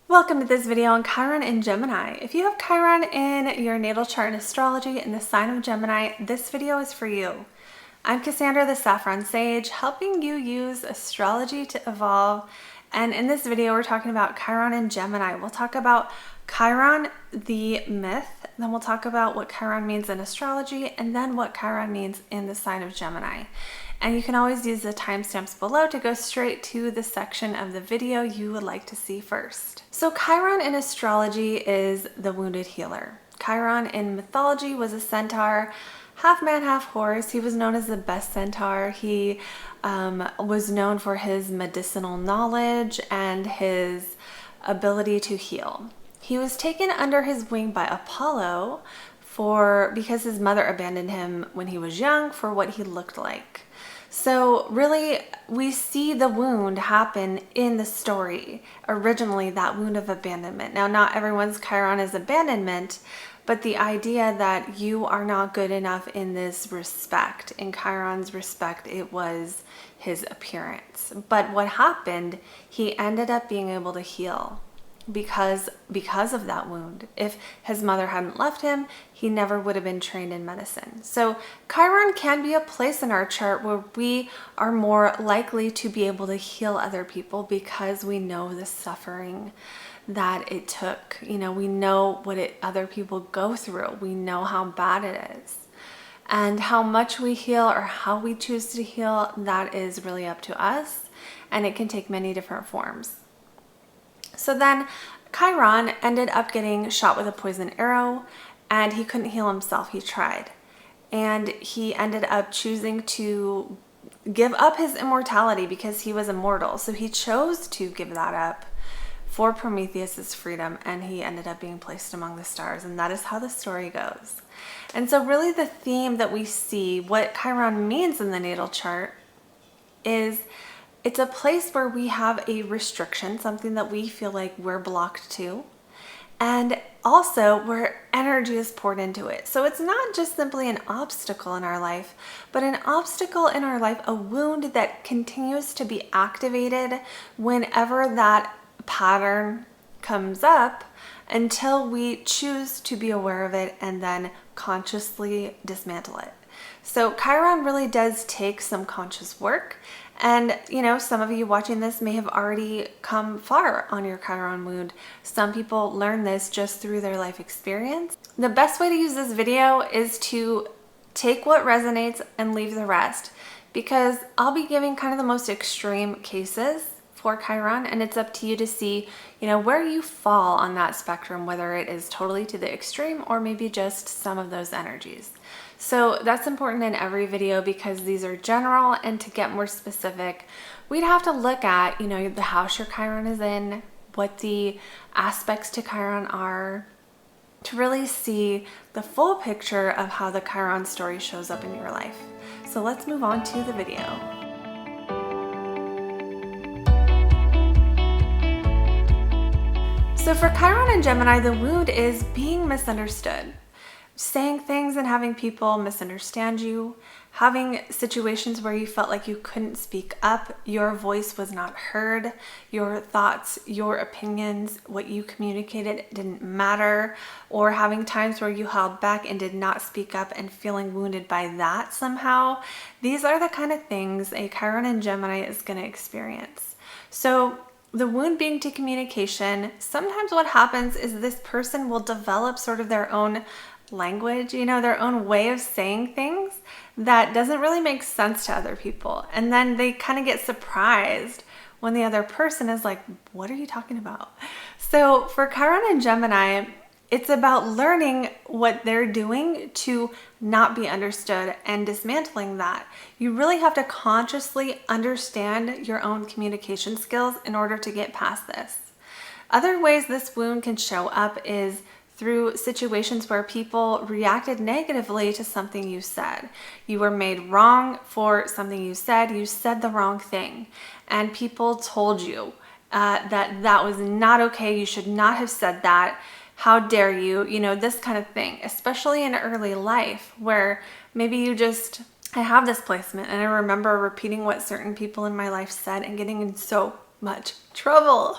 Welcome to this video on Chiron and Gemini. If you have Chiron in your natal chart in astrology in the sign of Gemini, this video is for you. I'm Cassandra, the Saffron Sage, helping you use astrology to evolve. And in this video, we're talking about Chiron and Gemini. We'll talk about Chiron, the myth, then we'll talk about what Chiron means in astrology, and then what Chiron means in the sign of Gemini. And you can always use the timestamps below to go straight to the section of the video you would like to see first. So Chiron in astrology is the wounded healer. Chiron in mythology was a centaur, half man, half horse. He was known as the best centaur. He was known for his medicinal knowledge and his ability to heal. He was taken under his wing by Apollo because his mother abandoned him when he was young for what he looked like. So really, we see the wound happen in the story. Originally, that wound of abandonment. Now, not everyone's Chiron is abandonment, but the idea that you are not good enough in this respect. In Chiron's respect, it was his appearance. But what happened, he ended up being able to heal because of that wound. If his mother hadn't left him, he never would have been trained in medicine. So Chiron can be a place in our chart where we are more likely to be able to heal other people because we know the suffering that it took. We know what other people go through. We know how bad it is. And how much we heal or how we choose to heal, that is really up to us. And it can take many different forms. So then Chiron ended up getting shot with a poison arrow and he couldn't heal himself. He tried. And he ended up choosing to give up his immortality because he was immortal. So he chose to give that up for Prometheus's freedom, and he ended up being placed among the stars. And that is how the story goes. And so really the theme that we see, what Chiron means in the natal chart, is it's a place where we have a restriction, something that we feel like we're blocked to, and also where energy is poured into it. So it's not just simply an obstacle in our life, but an obstacle in our life, a wound that continues to be activated whenever that pattern comes up until we choose to be aware of it and then consciously dismantle it. So Chiron really does take some conscious work. And, some of you watching this may have already come far on your Chiron wound. Some people learn this just through their life experience. The best way to use this video is to take what resonates and leave the rest, because I'll be giving kind of the most extreme cases for Chiron, and it's up to you to see, where you fall on that spectrum, whether it is totally to the extreme or maybe just some of those energies. So that's important in every video because these are general, and to get more specific, we'd have to look at, the house your Chiron is in, what the aspects to Chiron are, to really see the full picture of how the Chiron story shows up in your life. So let's move on to the video. So for Chiron and Gemini, the wound is being misunderstood. Saying things and having people misunderstand you, having situations where you felt like you couldn't speak up, your voice was not heard, your thoughts, your opinions, what you communicated didn't matter, or having times where you held back and did not speak up and feeling wounded by that somehow. These are the kind of things a Chiron and Gemini is going to experience. So the wound being to communication, sometimes what happens is this person will develop sort of their own language, their own way of saying things that doesn't really make sense to other people. And then they kind of get surprised when the other person is like, what are you talking about? So for Chiron and Gemini, it's about learning what they're doing to not be understood and dismantling that. You really have to consciously understand your own communication skills in order to get past this. Other ways this wound can show up is through situations where people reacted negatively to something you said. You were made wrong for something you said the wrong thing, and people told you that was not okay, you should not have said that, how dare you, this kind of thing, especially in early life where maybe I have this placement and I remember repeating what certain people in my life said and getting so much trouble.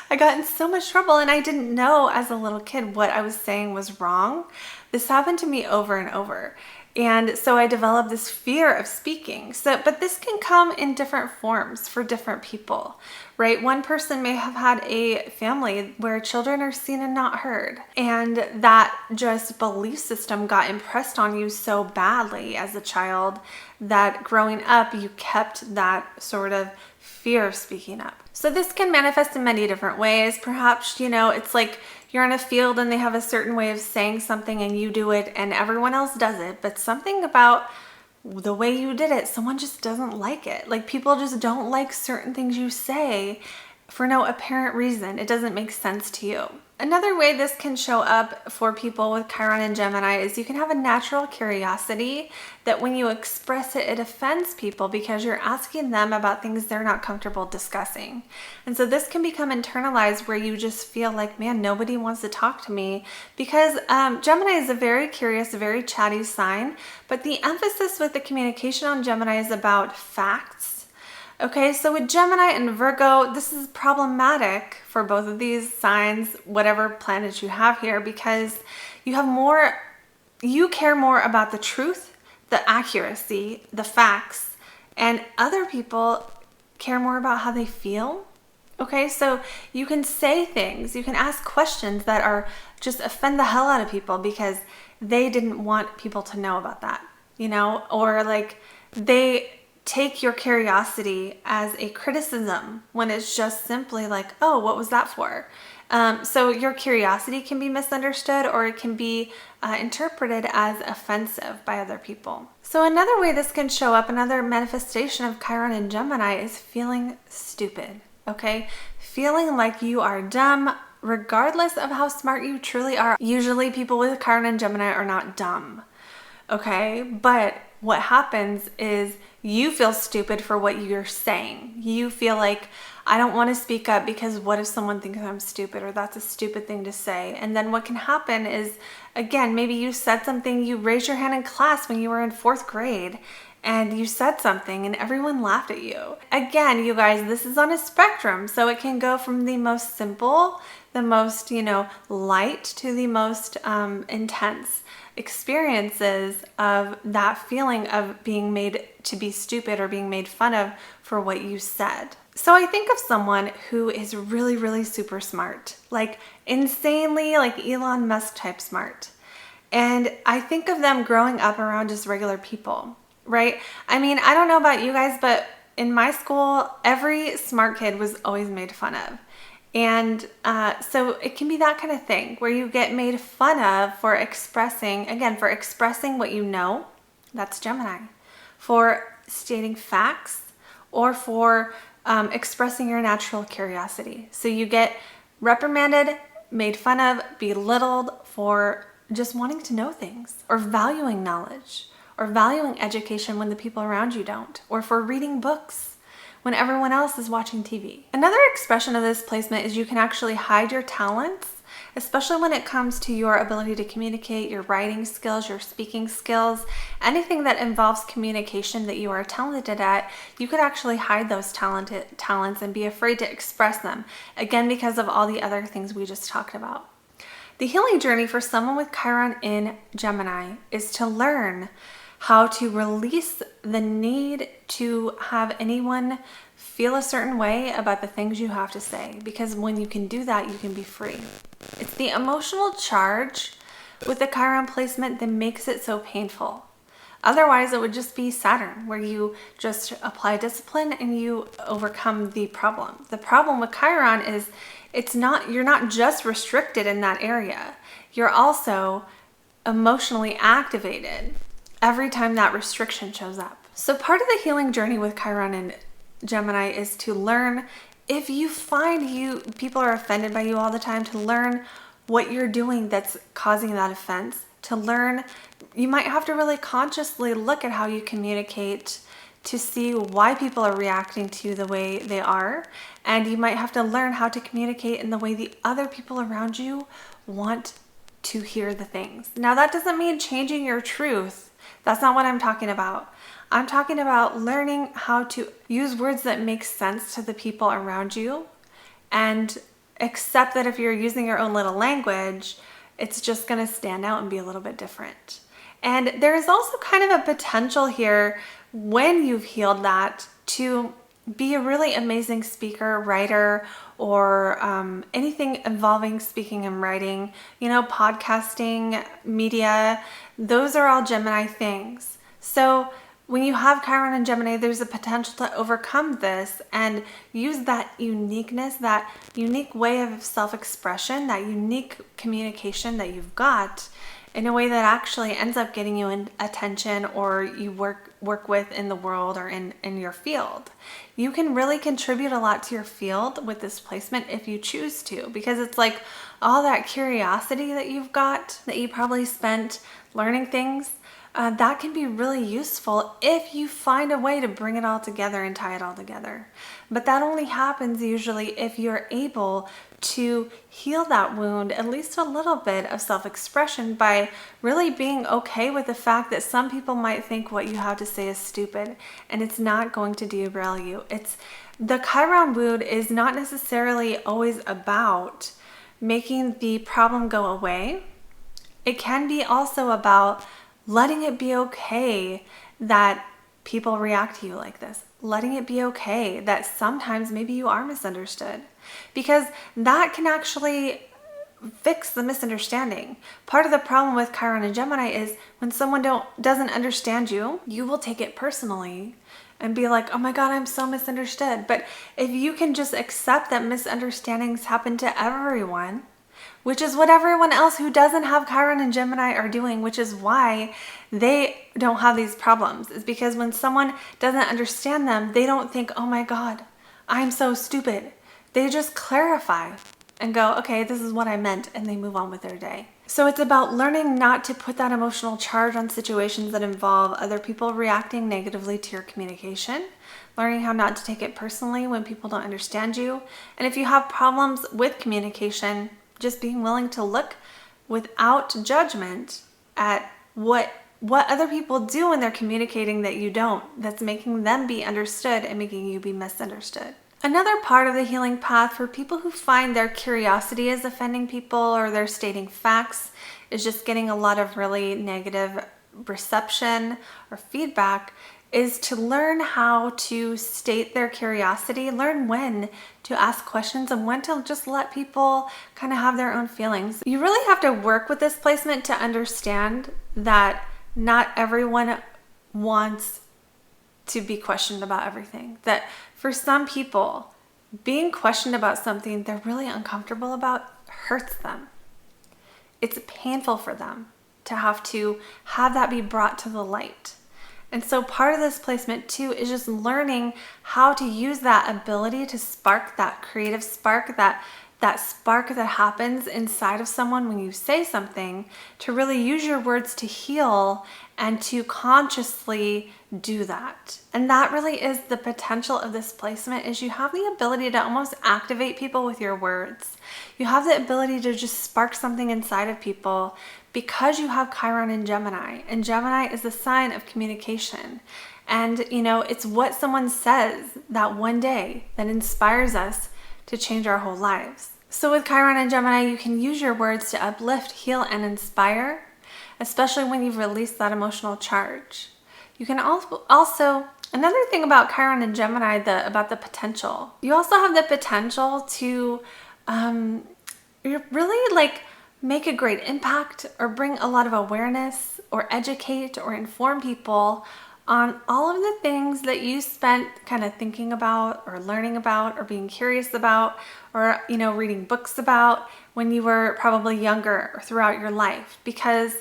I got in so much trouble, and I didn't know as a little kid what I was saying was wrong. This happened to me over and over. And so I developed this fear of speaking. But this can come in different forms for different people, right? One person may have had a family where children are seen and not heard. And that just belief system got impressed on you so badly as a child that growing up, you kept that sort of fear of speaking up. So this can manifest in many different ways. Perhaps, it's like you're in a field and they have a certain way of saying something and you do it and everyone else does it, but something about the way you did it, someone just doesn't like it. Like, people just don't like certain things you say for no apparent reason. It doesn't make sense to you. Another way this can show up for people with Chiron and Gemini is you can have a natural curiosity that when you express it, it offends people because you're asking them about things they're not comfortable discussing. And so this can become internalized where you just feel like, man, nobody wants to talk to me, because Gemini is a very curious, very chatty sign, but the emphasis with the communication on Gemini is about facts. Okay, so with Gemini and Virgo, this is problematic for both of these signs, whatever planet you have here, because you care more about the truth, the accuracy, the facts, and other people care more about how they feel. Okay, so you can say things, you can ask questions that are just offend the hell out of people because they didn't want people to know about that, or like they take your curiosity as a criticism when it's just simply like, oh, what was that for? So your curiosity can be misunderstood, or it can be interpreted as offensive by other people. So another way this can show up, another manifestation of Chiron and Gemini, is feeling stupid, okay? Feeling like you are dumb, regardless of how smart you truly are. Usually people with Chiron and Gemini are not dumb, okay? But what happens is you feel stupid for what you're saying. You feel like, I don't want to speak up because what if someone thinks I'm stupid, or that's a stupid thing to say? And then what can happen is, again, maybe you said something, you raised your hand in class when you were in 4th grade, and you said something and everyone laughed at you. Again, you guys, this is on a spectrum. So it can go from the most simple, the most, light, to the most intense experiences of that feeling of being made to be stupid or being made fun of for what you said. So I think of someone who is really, really super smart, like insanely, like Elon Musk type smart. And I think of them growing up around just regular people, right? I mean, I don't know about you guys, but in my school, every smart kid was always made fun of. And so it can be that kind of thing where you get made fun of for expressing what you know, that's Gemini, for stating facts, or for expressing your natural curiosity. So you get reprimanded, made fun of, belittled for just wanting to know things, or valuing knowledge, or valuing education when the people around you don't, or for reading books when everyone else is watching TV. Another expression of this placement is you can actually hide your talents, especially when it comes to your ability to communicate, your writing skills, your speaking skills, anything that involves communication that you are talented at. You could actually hide those talents and be afraid to express them, again, because of all the other things we just talked about. The healing journey for someone with Chiron in Gemini is to learn how to release the need to have anyone feel a certain way about the things you have to say, because when you can do that, you can be free. It's the emotional charge with the Chiron placement that makes it so painful. Otherwise, it would just be Saturn, where you just apply discipline and you overcome the problem. The problem with Chiron is you're not just restricted in that area. You're also emotionally activated every time that restriction shows up. So part of the healing journey with Chiron and Gemini is to learn, if you find people are offended by you all the time, to learn what you're doing that's causing that offense. To learn, you might have to really consciously look at how you communicate to see why people are reacting to you the way they are. And you might have to learn how to communicate in the way the other people around you want to hear the things. Now, that doesn't mean changing your truth. That's not what I'm talking about. I'm talking about learning how to use words that make sense to the people around you, and accept that if you're using your own little language, it's just going to stand out and be a little bit different. And there is also kind of a potential here, when you've healed that, to be a really amazing speaker, writer, or anything involving speaking and writing, podcasting, media. Those are all Gemini things. So when you have Chiron and Gemini, there's a potential to overcome this and use that uniqueness, that unique way of self-expression, that unique communication that you've got, in a way that actually ends up getting you in attention, or you work with in the world, or in your field. You can really contribute a lot to your field with this placement if you choose to, because it's like all that curiosity that you've got, that you probably spent learning things, that can be really useful if you find a way to bring it all together and tie it all together. But that only happens usually if you're able to heal that wound, at least a little bit of self-expression, by really being okay with the fact that some people might think what you have to say is stupid, and it's not going to derail you. The Chiron wound is not necessarily always about making the problem go away. It can be also about letting it be okay that people react to you like this. Letting it be okay that sometimes maybe you are misunderstood, because that can actually fix the misunderstanding. Part of the problem with Chiron and Gemini is when someone doesn't understand you, you will take it personally and be like, oh my God, I'm so misunderstood. But if you can just accept that misunderstandings happen to everyone, which is what everyone else who doesn't have Chiron and Gemini are doing, which is why they don't have these problems, is because when someone doesn't understand them, they don't think, oh my God, I'm so stupid. They just clarify and go, okay, this is what I meant, and they move on with their day. So it's about learning not to put that emotional charge on situations that involve other people reacting negatively to your communication, learning how not to take it personally when people don't understand you. And if you have problems with communication, just being willing to look without judgment at what other people do when they're communicating that you don't, that's making them be understood and making you be misunderstood. Another part of the healing path for people who find their curiosity is offending people, or they're stating facts, is just getting a lot of really negative reception or feedback, is to learn how to state their curiosity, learn when to ask questions and when to just let people kind of have their own feelings. You really have to work with this placement to understand that not everyone wants to be questioned about everything. That for some people, being questioned about something they're really uncomfortable about hurts them. It's painful for them to have that be brought to the light. And so part of this placement too is just learning how to use that ability to spark that creative spark, that spark that happens inside of someone when you say something, to really use your words to heal and to consciously do that. And that really is the potential of this placement, is you have the ability to almost activate people with your words. You have the ability to just spark something inside of people because you have Chiron in Gemini. And Gemini is the sign of communication. And it's what someone says that one day that inspires us to change our whole lives. So with Chiron and Gemini, you can use your words to uplift, heal, and inspire, especially when you've released that emotional charge. You can also another thing about Chiron and Gemini, about the potential. You also have the potential to really make a great impact, or bring a lot of awareness, or educate, or inform people on all of the things that you spent kind of thinking about, or learning about, or being curious about, or reading books about when you were probably younger or throughout your life. Because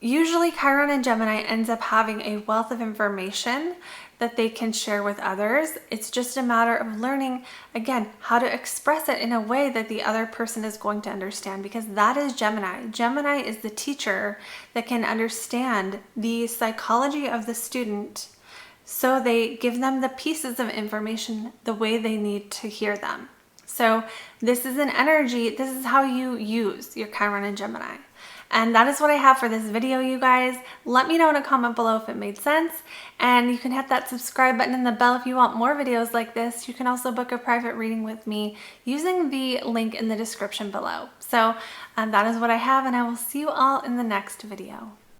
usually Chiron and Gemini ends up having a wealth of information that they can share with others. It's just a matter of learning, again, how to express it in a way that the other person is going to understand, because that is Gemini. Gemini is the teacher that can understand the psychology of the student, so they give them the pieces of information the way they need to hear them. So this is an energy, this is how you use your Chiron and Gemini. And that is what I have for this video, you guys. Let me know in a comment below if it made sense. And you can hit that subscribe button and the bell if you want more videos like this. You can also book a private reading with me using the link in the description below. So that is what I have, and I will see you all in the next video.